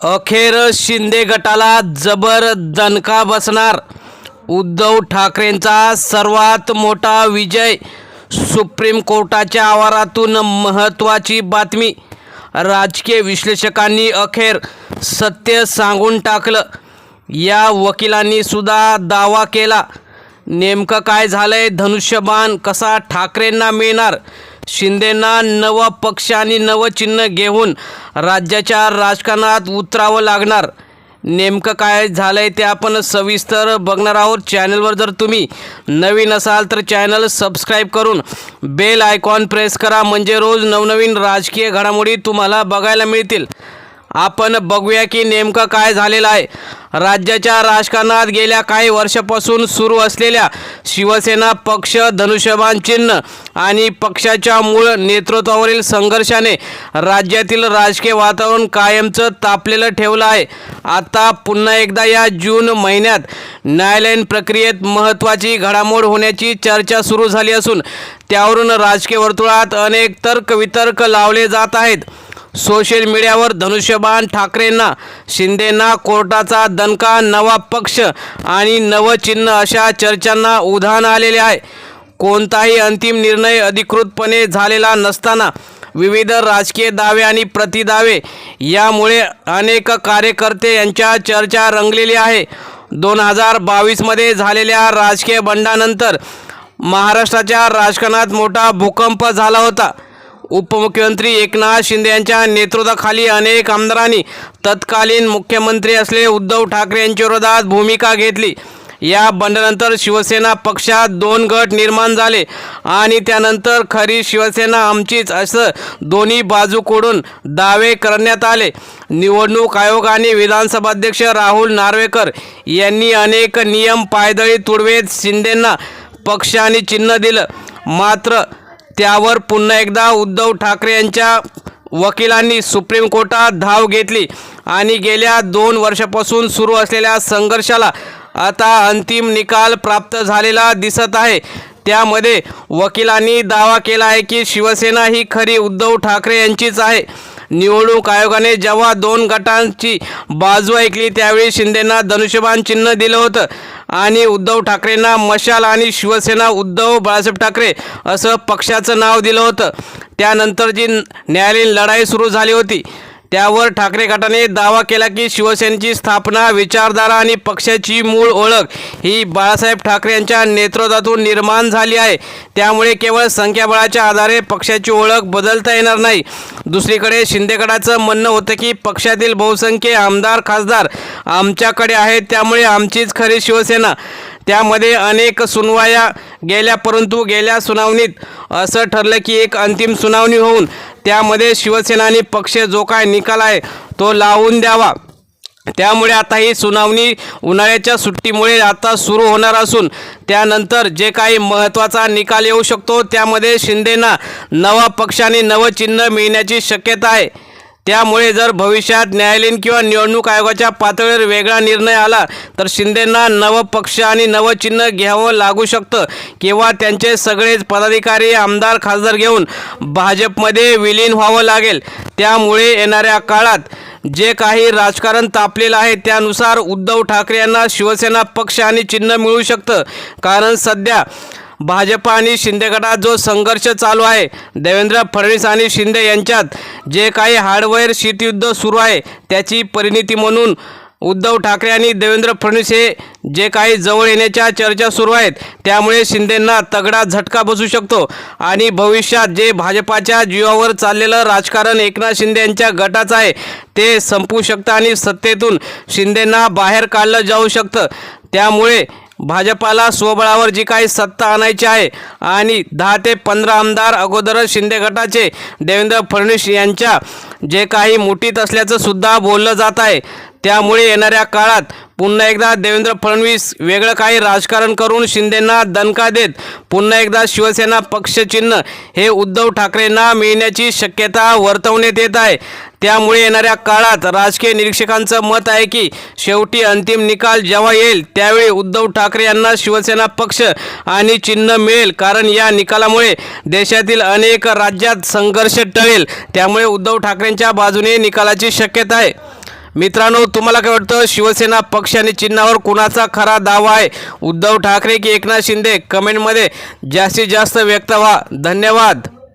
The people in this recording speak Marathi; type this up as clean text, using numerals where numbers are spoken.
अखेर शिंदे गटाला जबर दणका बसणार. उद्धव ठाकरेंचा सर्वात मोठा विजय. सुप्रीम कोर्टाच्या आवारातून महत्त्वाची बातमी. राजकीय विश्लेषकांनी अखेर सत्य सांगून टाकलं. या वकिलांनी सुद्धा दावा केला. नेमकं काय झालंय? धनुष्यबाण कसा ठाकरेंना मिळणार? शिंदेंना नवं पक्ष आणि नवं चिन्ह घेऊन राज्याच्या राजकारणात उतरावं लागणार. नेमकं काय झालंय ते आपण सविस्तर बघणार आहोत. चॅनलवर जर तुम्ही नवीन असाल तर चॅनल सबस्क्राईब करून बेल आयकॉन प्रेस करा, म्हणजे रोज नवनवीन राजकीय घडामोडी तुम्हाला बघायला मिळतील. आपण बघूया की नेमकं काय झालेलं आहे. राज्याच्या राजकारणात गेल्या काही वर्षापासून सुरू असलेल्या शिवसेना पक्ष, धनुष्यबाण चिन्ह आणि पक्षाच्या मूळ नेतृत्वावरील संघर्षाने राज्यातील राजकीय वातावरण कायमचं तापलेलं ठेवलं आहे. आता पुन्हा एकदा या जून महिन्यात न्यायालयीन प्रक्रियेत महत्त्वाची घडामोड होण्याची चर्चा सुरू झाली असून त्यावरून राजकीय वर्तुळात अनेक तर्कवितर्क लावले जात आहेत. सोशल मीडियावर धनुष्यबाण ठाकरेंना, शिंदेंना कोर्टाचा दणका, नवा पक्ष आणि नवं चिन्ह अशा चर्चांना उधाण आलेले आहे. कोणताही अंतिम निर्णय अधिकृतपणे झालेला नसताना विविध राजकीय दावे आणि प्रतिदावे यामुळे अनेक कार्यकर्ते यांच्या चर्चा रंगलेली आहे. 2022मध्ये झालेल्या राजकीय बंडानंतर महाराष्ट्राच्या राजकारणात मोठा भूकंप झाला होता. उपमुख्यमंत्री एकनाथ शिंदे यांच्या नेतृत्वाखाली अनेक आमदारांनी तत्कालीन मुख्यमंत्री असलेले उद्धव ठाकरे यांच्या विरोधात भूमिका घेतली. या बंडानंतर शिवसेना पक्षात 2 गट निर्माण झाले आणि त्यानंतर खरी शिवसेना आमचीच असं दोन्ही बाजूकडून दावे करण्यात आले. निवडणूक आयोग आणि विधानसभाध्यक्ष राहुल नार्वेकर यांनी अनेक नियम पायदळी तुडवत शिंदेंना पक्ष आणि चिन्ह दिलं. मात्र त्यावर पुन्हा एकदा उद्धव ठाकरे यांच्या वकिलांनी सुप्रीम कोर्टात धाव घेतली आणि गेल्या 2 वर्षापासून सुरू असलेल्या संघर्षाला आता अंतिम निकाल प्राप्त झालेला दिसत आहे. त्यामध्ये वकिलांनी दावा केला आहे की शिवसेना ही खरी उद्धव ठाकरे यांचीच आहे. निवडणूक आयोगाने जेव्हा 2 गटांची बाजू ऐकली त्यावेळी शिंदेंना धनुष्यबाण चिन्ह दिलं होतं आणि उद्धव ठाकरेंना मशाल आणि शिवसेना उद्धव बाळासाहेब ठाकरे असं पक्षाचं नाव दिलं होतं. त्यानंतर जी न्यायालयीन लढाई सुरू झाली होती त्यावर ठाकरे गटाने दावा केला की शिवसेनेची स्थापना, विचारधारा आणि पक्षाची मूळ ओळख ही बाळासाहेब ठाकरे यांच्या नेतृत्वातून निर्माण झाली आहे. त्यामुळे केवळ संख्याबळाच्या आधारे पक्षाची ओळख बदलता येणार नाही. दुसरीकडे शिंदे गटाचं म्हणणं होतं की पक्षातील बहुसंख्य आमदार, खासदार आमच्याकडे आहेत, त्यामुळे आमचीच खरी शिवसेना. त्यामध्ये अनेक सुनवाया गेल्या, परंतु गेल्या सुनावणीत असं ठरलं की एक अंतिम सुनावणी होऊन त्यामध्ये शिवसेना आणि पक्ष जो काय निकाल आहे तो लावून द्यावा. त्यामुळे आता ही सुनावणी उन्हाळ्याच्या सुट्टीमुळे आता सुरू होणार असून त्यानंतर जे काही महत्त्वाचा निकाल येऊ शकतो त्यामध्ये शिंदेंना नवा पक्ष आणि नवं चिन्ह मिळण्याची शक्यता आहे. त्यामुळे जर भविष्यात न्यायालयीन किंवा निवडणूक आयोगाच्या पातळीवर वेगळा निर्णय आला तर शिंदेंना नवं पक्ष आणि नवं चिन्ह घ्यावं लागू शकतं किंवा त्यांचे सगळेच पदाधिकारी, आमदार, खासदार घेऊन भाजपमध्ये विलीन व्हावं लागेल. त्यामुळे येणाऱ्या काळात जे काही राजकारण तापलेलं आहे त्यानुसार उद्धव ठाकरे यांना शिवसेना पक्ष आणि चिन्ह मिळू शकतं. कारण सध्या भाजप आणि शिंदे गटात जो संघर्ष चालू आहे, देवेंद्र फडणवीस आणि शिंदे यांच्यात जे काही हार्डवेअर शीतयुद्ध सुरू आहे त्याची परिणिती म्हणून उद्धव ठाकरे आणि देवेंद्र फडणवीस हे जे काही जवळ येण्याच्या चर्चा सुरू आहेत. त्यामुळे शिंदेंना तगडा झटका बसू शकतो आणि भविष्यात जे भाजपाच्या जीवावर चाललेलं राजकारण एकनाथ शिंदे यांच्या गटाचं आहे ते संपू शकतं आणि सत्तेतून शिंदेंना बाहेर काढलं जाऊ शकतं. त्यामुळे भाजपाला स्वबळावर जी काही सत्ता आणायची आहे आणि 10 ते 15 आमदार अगोदरच शिंदे गटाचे देवेंद्र फडणवीस यांच्या जे काही मुठीत असल्याचं सुद्धा बोललं जात आहे. त्यामुळे येणाऱ्या काळात पुन्हा एकदा देवेंद्र फडणवीस वेगळं काही राजकारण करून शिंदेंना दणका देत पुन्हा एकदा शिवसेना पक्ष चिन्ह हे उद्धव ठाकरेंना मिळण्याची शक्यता वर्तवण्यात येत आहे. त्यामुळे येणाऱ्या काळात राजकीय निरीक्षकांचं मत आहे की शेवटी अंतिम निकाल जेव्हा येईल त्यावेळी उद्धव ठाकरे यांना शिवसेना पक्ष आणि चिन्ह मिळेल. कारण या निकालामुळे देशातील अनेक राज्यात संघर्ष टळेल. त्यामुळे उद्धव ठाकरेंच्या बाजूने निकालाची शक्यता आहे. मित्रांनो, तुम्हाला काय वाटतं, शिवसेना पक्ष आणि चिन्हावर कुणाचा खरा दावा आहे? उद्धव ठाकरे की एकनाथ शिंदे? कमेंटमध्ये जास्तीत जास्त व्यक्त व्हा. धन्यवाद.